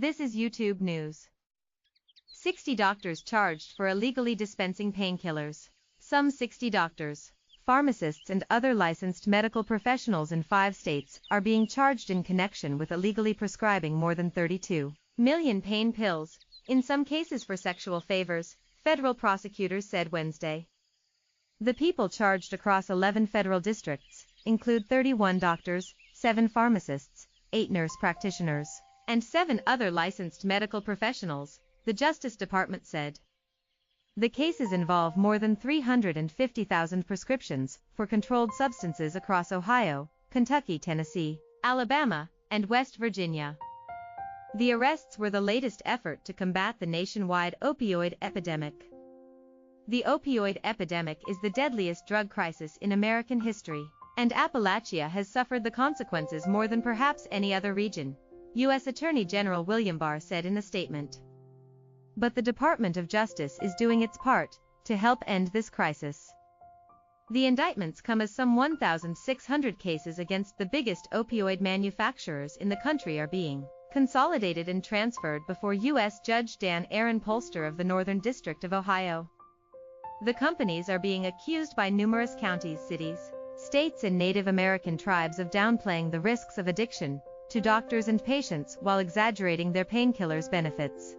This is YouTube News. 60 doctors charged for illegally dispensing painkillers. Some 60 doctors, pharmacists and other licensed medical professionals in 5 states are being charged in connection with illegally prescribing more than 32 million pain pills, in some cases for sexual favors, federal prosecutors said Wednesday. The people charged across 11 federal districts include 31 doctors, 7 pharmacists, 8 nurse practitioners, and 7 other licensed medical professionals, the Justice Department said. The cases involve more than 350,000 prescriptions for controlled substances across Ohio, Kentucky, Tennessee, Alabama, and West Virginia. The arrests were the latest effort to combat the nationwide opioid epidemic. The opioid epidemic is the deadliest drug crisis in American history, and Appalachia has suffered the consequences more than perhaps any other region, U.S. Attorney General William Barr said in a statement. But the Department of Justice is doing its part to help end this crisis. The indictments come as some 1,600 cases against the biggest opioid manufacturers in the country are being consolidated and transferred before U.S. Judge Dan Aaron Polster of the Northern District of Ohio. The companies are being accused by numerous counties, cities, states, and Native American tribes of downplaying the risks of addiction to doctors and patients while exaggerating their painkillers' benefits.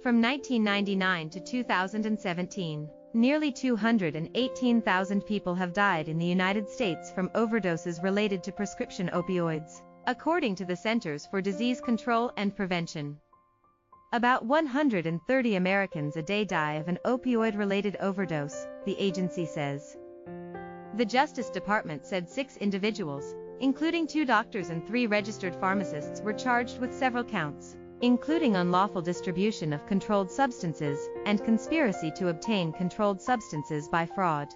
From 1999 to 2017, nearly 218,000 people have died in the United States from overdoses related to prescription opioids, according to the Centers for Disease Control and Prevention. About 130 Americans a day die of an opioid-related overdose, the agency says. The Justice Department said 6 individuals, including 2 doctors and 3 registered pharmacists, were charged with several counts, including unlawful distribution of controlled substances and conspiracy to obtain controlled substances by fraud.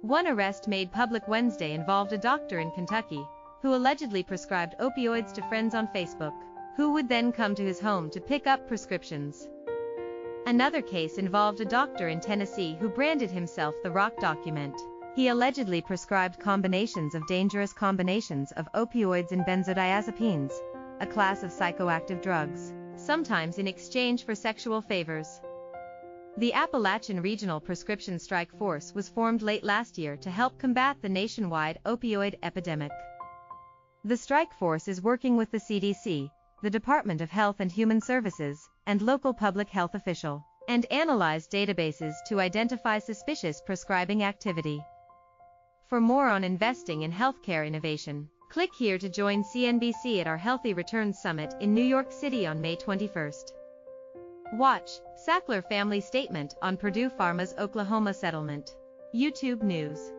One arrest made public Wednesday involved a doctor in Kentucky who allegedly prescribed opioids to friends on Facebook, who would then come to his home to pick up prescriptions. Another case involved a doctor in Tennessee who branded himself the Rock Document. He allegedly prescribed dangerous combinations of opioids and benzodiazepines, a class of psychoactive drugs, sometimes in exchange for sexual favors. The Appalachian Regional Prescription Strike Force was formed late last year to help combat the nationwide opioid epidemic. The strike force is working with the CDC, the Department of Health and Human Services, and local public health officials, and analyze databases to identify suspicious prescribing activity. For more on investing in healthcare innovation, click here to join CNBC at our Healthy Returns Summit in New York City on May 21st. Watch, Sackler family statement on Purdue Pharma's Oklahoma settlement. YouTube News.